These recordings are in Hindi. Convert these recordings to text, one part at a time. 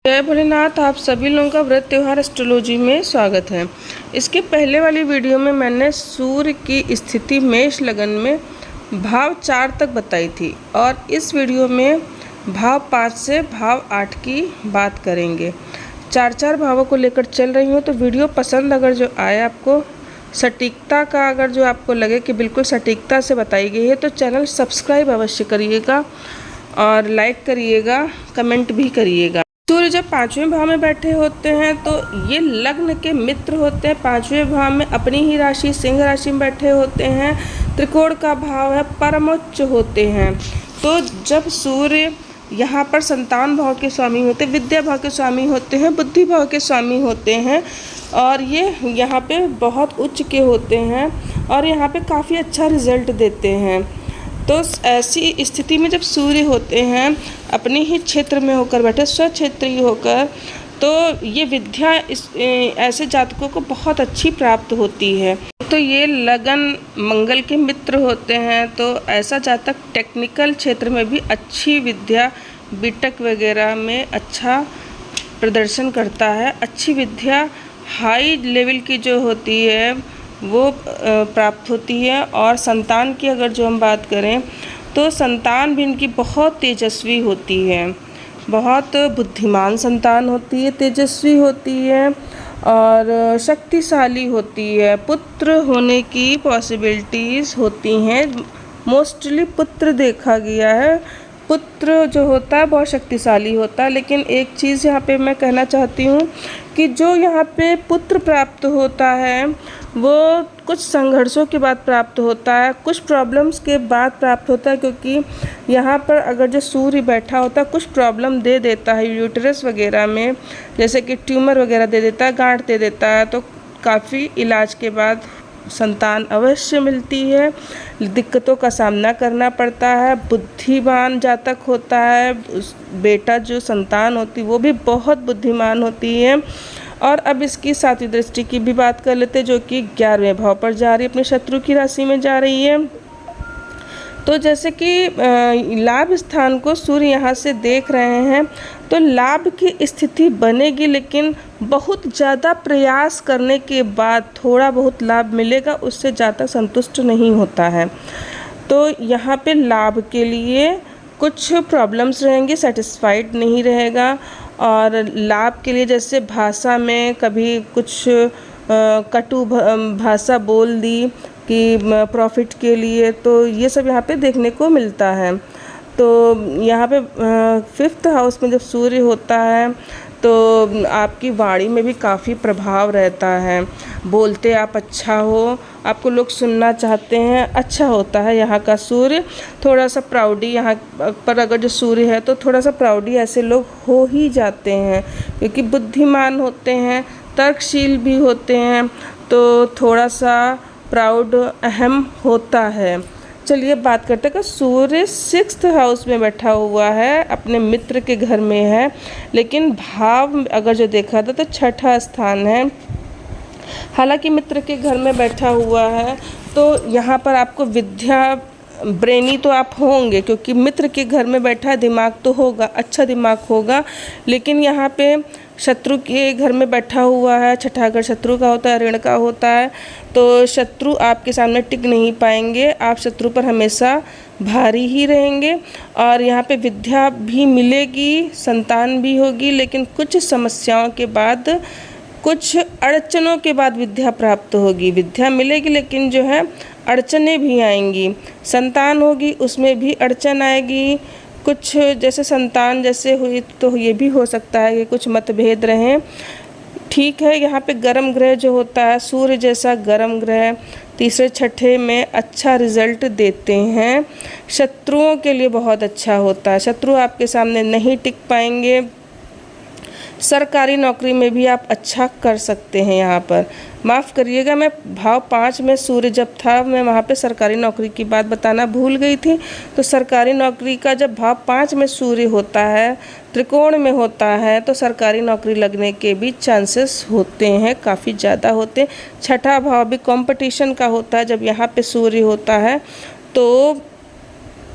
जय भोलेनाथ। आप सभी लोगों का व्रत त्यौहार एस्ट्रोलॉजी में स्वागत है। इसके पहले वाली वीडियो में मैंने सूर्य की स्थिति मेष लगन में भाव 4 तक बताई थी और इस वीडियो में भाव 5 से भाव 8 की बात करेंगे। 4 भावों को लेकर चल रही हूँ। तो वीडियो पसंद अगर जो आए, आपको सटीकता का अगर जो आपको लगे कि बिल्कुल सटीकता से बताई गई है, तो चैनल सब्सक्राइब अवश्य करिएगा और लाइक करिएगा, कमेंट भी करिएगा। सूर्य जब 5वें भाव में बैठे होते हैं तो ये लग्न के मित्र होते हैं। 5वें भाव में अपनी ही राशि सिंह राशि में बैठे होते हैं। त्रिकोण का भाव है, परमोच्च होते हैं। तो जब सूर्य यहाँ पर संतान भाव के स्वामी होते हैं, विद्या भाव के स्वामी होते हैं, बुद्धि भाव के स्वामी होते हैं और ये यहाँ पे बहुत उच्च के होते हैं और यहाँ पे काफ़ी अच्छा रिजल्ट देते हैं। तो ऐसी स्थिति में जब सूर्य होते हैं अपने ही क्षेत्र में होकर बैठे, स्वक्षेत्री होकर, तो ये विद्या ऐसे जातकों को बहुत अच्छी प्राप्त होती है। तो ये लगन मंगल के मित्र होते हैं। तो ऐसा जातक टेक्निकल क्षेत्र में भी अच्छी विद्या, बीटेक वगैरह में अच्छा प्रदर्शन करता है। अच्छी विद्या हाई लेवल की जो होती है वो प्राप्त होती है। और संतान की अगर जो हम बात करें तो संतान भी इनकी बहुत तेजस्वी होती है, बहुत बुद्धिमान संतान होती है, तेजस्वी होती है और शक्तिशाली होती है। पुत्र होने की पॉसिबिलिटीज़ होती हैं। मोस्टली पुत्र देखा गया है। पुत्र जो होता है बहुत शक्तिशाली होता है। लेकिन एक चीज़ यहाँ पे मैं कहना चाहती हूँ कि जो यहाँ पे पुत्र प्राप्त होता है वो कुछ संघर्षों के बाद प्राप्त होता है, कुछ प्रॉब्लम्स के बाद प्राप्त होता है। क्योंकि यहाँ पर अगर जो सूर्य बैठा होता है कुछ प्रॉब्लम दे देता है यूटेरस वगैरह में, जैसे कि ट्यूमर वगैरह दे देता है, गांठ दे देता है, तो काफ़ी इलाज के बाद संतान अवश्य मिलती है। दिक्कतों का सामना करना पड़ता है। बुद्धिमान जातक होता है, बेटा जो संतान होती वो भी बहुत बुद्धिमान होती है। और अब इसकी 7वीं दृष्टि की भी बात कर लेते हैं, जो कि 11वें भाव पर जा रही है, अपने शत्रु की राशि में जा रही है। तो जैसे कि लाभ स्थान को सूर्य यहाँ से देख रहे हैं तो लाभ की स्थिति बनेगी, लेकिन बहुत ज़्यादा प्रयास करने के बाद थोड़ा बहुत लाभ मिलेगा, उससे ज़्यादा संतुष्ट नहीं होता है। तो यहाँ पे लाभ के लिए कुछ प्रॉब्लम्स रहेंगी, सेटिस्फाइड नहीं रहेगा। और लाभ के लिए जैसे भाषा में कभी कुछ कटु भाषा बोल दी कि प्रॉफिट के लिए, तो ये सब यहाँ पे देखने को मिलता है। तो यहाँ पे 5th हाउस में जब सूर्य होता है तो आपकी वाणी में भी काफ़ी प्रभाव रहता है। बोलते आप अच्छा हो, आपको लोग सुनना चाहते हैं, अच्छा होता है यहाँ का सूर्य। थोड़ा सा प्राउडी यहाँ पर अगर जो सूर्य है तो थोड़ा सा प्राउडी ऐसे लोग हो ही जाते हैं, क्योंकि बुद्धिमान होते हैं, तर्कशील भी होते हैं, तो थोड़ा सा प्राउड अहम होता है। चलिए बात करते हैं कि सूर्य 6th हाउस में बैठा हुआ है, अपने मित्र के घर में है, लेकिन भाव अगर जो देखा था तो 6ठा स्थान है। हालांकि मित्र के घर में बैठा हुआ है तो यहाँ पर आपको विद्या, ब्रेनी तो आप होंगे, क्योंकि मित्र के घर में बैठा है, दिमाग तो होगा, अच्छा दिमाग होगा। लेकिन यहाँ पे शत्रु के घर में बैठा हुआ है, 6ठा घर शत्रु का होता है, ऋण का होता है, तो शत्रु आपके सामने टिक नहीं पाएंगे। आप शत्रु पर हमेशा भारी ही रहेंगे। और यहाँ पे विद्या भी मिलेगी, संतान भी होगी, लेकिन कुछ समस्याओं के बाद, कुछ अड़चनों के बाद विद्या प्राप्त होगी। विद्या मिलेगी लेकिन जो है अड़चनें भी आएंगी। संतान होगी, उसमें भी अड़चन आएगी। कुछ जैसे संतान जैसे हुई तो ये भी हो सकता है कि कुछ मतभेद रहें। ठीक है, यहाँ पे गर्म ग्रह जो होता है, सूर्य जैसा गर्म ग्रह 3रे 6ठे में अच्छा रिजल्ट देते हैं। शत्रुओं के लिए बहुत अच्छा होता है, शत्रु आपके सामने नहीं टिक पाएंगे। सरकारी नौकरी में भी आप अच्छा कर सकते हैं। यहाँ पर माफ़ करिएगा, मैं भाव 5 में सूर्य जब था मैं वहाँ पे सरकारी नौकरी की बात बताना भूल गई थी। तो सरकारी नौकरी का जब भाव 5 में सूर्य होता है, त्रिकोण में होता है, तो सरकारी नौकरी लगने के भी चांसेस होते हैं, काफ़ी ज़्यादा होते हैं। 6ठा भाव भी कंपटीशन का होता है, जब यहाँ पे सूर्य होता है तो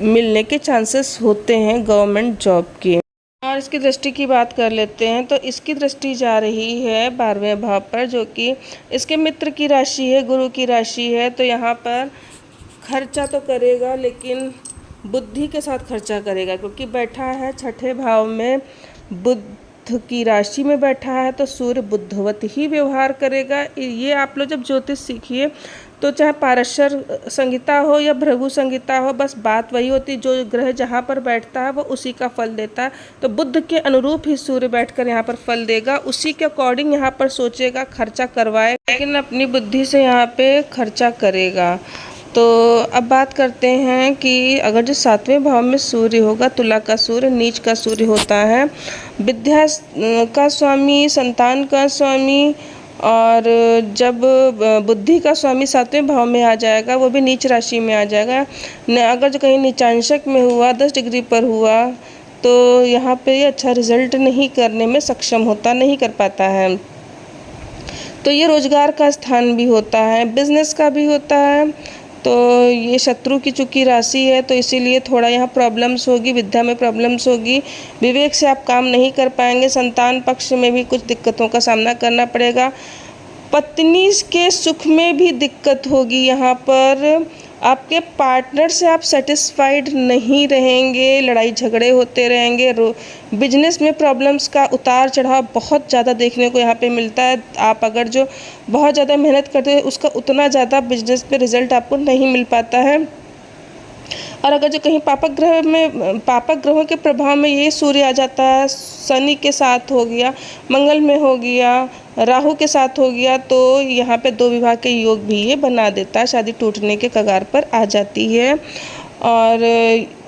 मिलने के चांसेस होते हैं गवर्नमेंट जॉब के। और इसकी दृष्टि की बात कर लेते हैं तो इसकी दृष्टि जा रही है 12वें भाव पर, जो कि इसके मित्र की राशि है, गुरु की राशि है। तो यहाँ पर खर्चा तो करेगा लेकिन बुद्धि के साथ खर्चा करेगा, क्योंकि बैठा है छठे भाव में, बुध की राशि में बैठा है, तो सूर्य बुद्धवत ही व्यवहार करेगा। ये आप लोग जब ज्योतिष सीखिए तो चाहे पारशर संहिता हो या भृगु संहिता हो, बस बात वही होती, जो ग्रह जहाँ पर बैठता है वो उसी का फल देता है। तो बुध के अनुरूप ही सूर्य बैठकर यहाँ पर फल देगा, उसी के अकॉर्डिंग यहाँ पर सोचेगा, खर्चा करवाएगा, लेकिन अपनी बुद्धि से यहाँ पे खर्चा करेगा। तो अब बात करते हैं कि अगर जो 7वें भाव में सूर्य होगा, तुला का सूर्य नीच का सूर्य होता है, विद्या का स्वामी, संतान का स्वामी, और जब बुद्धि का स्वामी 7वें भाव में आ जाएगा, वो भी नीच राशि में आ जाएगा। अगर जो कहीं नीचांशक में हुआ, 10 डिग्री पर हुआ, तो यहाँ पे अच्छा रिजल्ट नहीं करने में सक्षम होता, नहीं कर पाता है। तो ये रोजगार का स्थान भी होता है, बिजनेस का भी होता है। तो ये शत्रु की चूंकि राशि है, तो इसीलिए थोड़ा यहाँ प्रॉब्लम्स होगी, विद्या में प्रॉब्लम्स होगी, विवेक से आप काम नहीं कर पाएंगे, संतान पक्ष में भी कुछ दिक्कतों का सामना करना पड़ेगा, पत्नी के सुख में भी दिक्कत होगी। यहाँ पर आपके पार्टनर से आप सेटिस्फाइड नहीं रहेंगे, लड़ाई झगड़े होते रहेंगे, बिजनेस में प्रॉब्लम्स का उतार चढ़ाव बहुत ज़्यादा देखने को यहाँ पे मिलता है। आप अगर जो बहुत ज़्यादा मेहनत करते हैं उसका उतना ज़्यादा बिजनेस पे रिजल्ट आपको नहीं मिल पाता है। और अगर जो कहीं पापक ग्रहों के प्रभाव में ये सूर्य आ जाता है, शनि के साथ हो गया, मंगल में हो गया, राहु के साथ हो गया, तो यहाँ पे 2 विवाह के योग भी ये बना देता है, शादी टूटने के कगार पर आ जाती है। और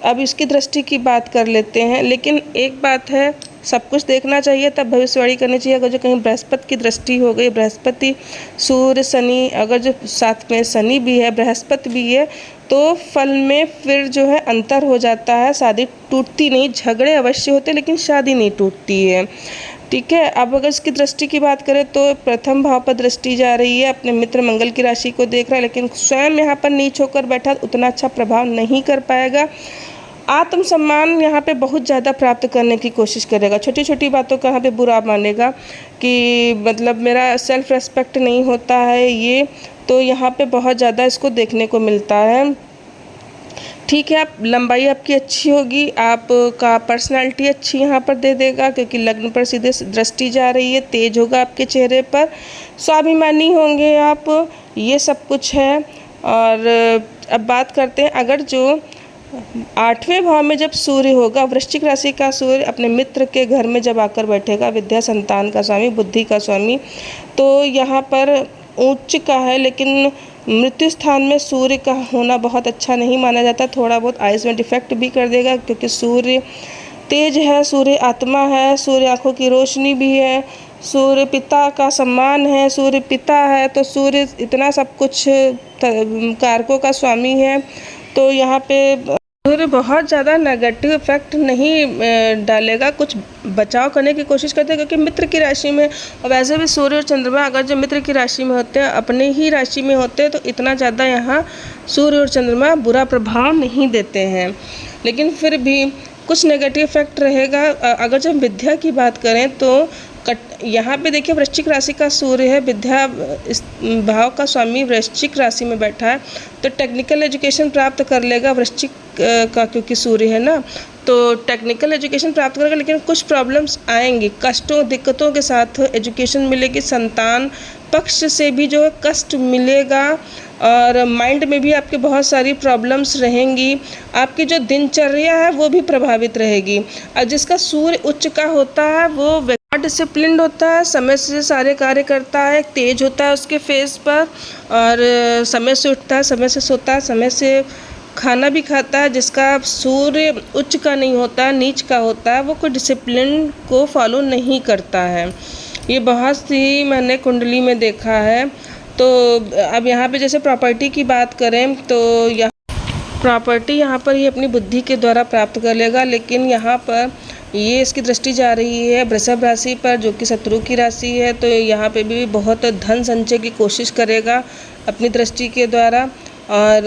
अब इसकी दृष्टि की बात कर लेते हैं, लेकिन एक बात है, सब कुछ देखना चाहिए तब भविष्यवाणी करनी चाहिए। अगर जो कहीं बृहस्पति की दृष्टि हो गई, बृहस्पति, सूर्य, शनि, अगर जो साथ में शनि भी है, बृहस्पति भी है, तो फल में फिर जो है अंतर हो जाता है, शादी टूटती नहीं, झगड़े अवश्य होते लेकिन शादी नहीं टूटती है। ठीक है। अब अगर इसकी दृष्टि की बात करें तो प्रथम भाव पर दृष्टि जा रही है, अपने मित्र मंगल की राशि को देख रहा है, लेकिन स्वयं यहाँ पर नीच होकर बैठा उतना अच्छा प्रभाव नहीं कर पाएगा। आत्मसम्मान यहाँ पे बहुत ज़्यादा प्राप्त करने की कोशिश करेगा, छोटी छोटी बातों का यहाँ पे बुरा मानेगा कि मतलब मेरा सेल्फ रेस्पेक्ट नहीं होता है ये, तो यहाँ पे बहुत ज़्यादा इसको देखने को मिलता है। ठीक है, आप लंबाई आपकी अच्छी होगी, आपका पर्सनालिटी अच्छी यहाँ पर दे देगा, क्योंकि लग्न पर सीधे दृष्टि जा रही है, तेज होगा आपके चेहरे पर, स्वाभिमानी होंगे आप, ये सब कुछ है। और अब बात करते हैं, अगर जो 8वें भाव में जब सूर्य होगा, वृश्चिक राशि का सूर्य अपने मित्र के घर में जब आकर बैठेगा, विद्या, संतान का स्वामी, बुद्धि का स्वामी, तो यहाँ पर उच्च का है, लेकिन मृत्यु स्थान में सूर्य का होना बहुत अच्छा नहीं माना जाता, थोड़ा बहुत आइज़ में डिफेक्ट भी कर देगा, क्योंकि सूर्य तेज है, सूर्य आत्मा है, सूर्य आँखों की रोशनी भी है, सूर्य पिता का सम्मान है, सूर्य पिता है, तो सूर्य इतना सब कुछ कारकों का स्वामी है। तो यहाँ पे सूर्य बहुत ज़्यादा नेगेटिव इफेक्ट नहीं डालेगा, कुछ बचाव करने की कोशिश करते हैं, क्योंकि मित्र की राशि में, और वैसे भी सूर्य और चंद्रमा अगर जो मित्र की राशि में होते हैं, अपने ही राशि में होते हैं, तो इतना ज़्यादा यहाँ सूर्य और चंद्रमा बुरा प्रभाव नहीं देते हैं, लेकिन फिर भी कुछ नेगेटिव इफेक्ट रहेगा। अगर जब विद्या की बात करें तो यहाँ पे देखिए वृश्चिक राशि का सूर्य है, विद्या इस भाव का स्वामी वृश्चिक राशि में बैठा है, तो टेक्निकल एजुकेशन प्राप्त कर लेगा वृश्चिक का, क्योंकि सूर्य है ना, तो टेक्निकल एजुकेशन प्राप्त करेगा, लेकिन कुछ प्रॉब्लम्स आएंगी, कष्टों दिक्कतों के साथ एजुकेशन मिलेगी, संतान पक्ष से भी जो है कष्ट मिलेगा, और माइंड में भी आपके बहुत सारी प्रॉब्लम्स रहेंगी, आपकी जो दिनचर्या है वो भी प्रभावित रहेगी। और जिसका सूर्य उच्च का होता है वो डिसिप्लिन्ड होता है, समय से सारे कार्य करता है, तेज होता है उसके फेस पर, और समय से उठता है, समय से सोता है, समय से खाना भी खाता है। जिसका सूर्य उच्च का नहीं होता, नीच का होता है, वो कोई डिसिप्लिन को फॉलो नहीं करता है। ये बहुत ही मैंने कुंडली में देखा है। तो अब यहाँ पे जैसे प्रॉपर्टी की बात करें तो प्रॉपर्टी यहाँ पर ये अपनी बुद्धि के द्वारा प्राप्त कर लेगा, लेकिन यहाँ पर ये इसकी दृष्टि जा रही है वृषभ राशि पर, जो कि शत्रु की राशि है, तो यहाँ पे भी बहुत धन संचय की कोशिश करेगा अपनी दृष्टि के द्वारा, और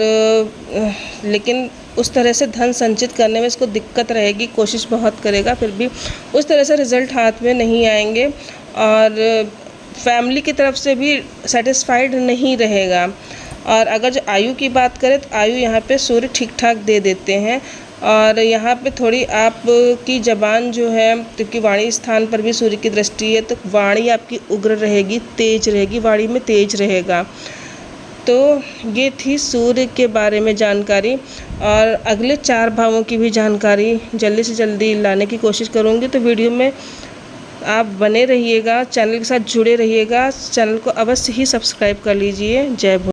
लेकिन उस तरह से धन संचित करने में इसको दिक्कत रहेगी, कोशिश बहुत करेगा, फिर भी उस तरह से रिज़ल्ट हाथ में नहीं आएंगे और फैमिली की तरफ से भी सेटिस्फाइड नहीं रहेगा। और अगर जो आयु की बात करें तो आयु यहाँ पे सूर्य ठीक ठाक दे देते हैं। और यहाँ पे थोड़ी आपकी ज़बान जो है, क्योंकि वाणी स्थान पर भी सूर्य की दृष्टि है, तो वाणी आपकी उग्र रहेगी, तेज रहेगी, वाणी में तेज रहेगा। तो ये थी सूर्य के बारे में जानकारी, और अगले 4 भावों की भी जानकारी जल्दी से जल्दी लाने की कोशिश करूँगी। तो वीडियो में आप बने रहिएगा, चैनल के साथ जुड़े रहिएगा, चैनल को अवश्य ही सब्सक्राइब कर लीजिए। जय भोले।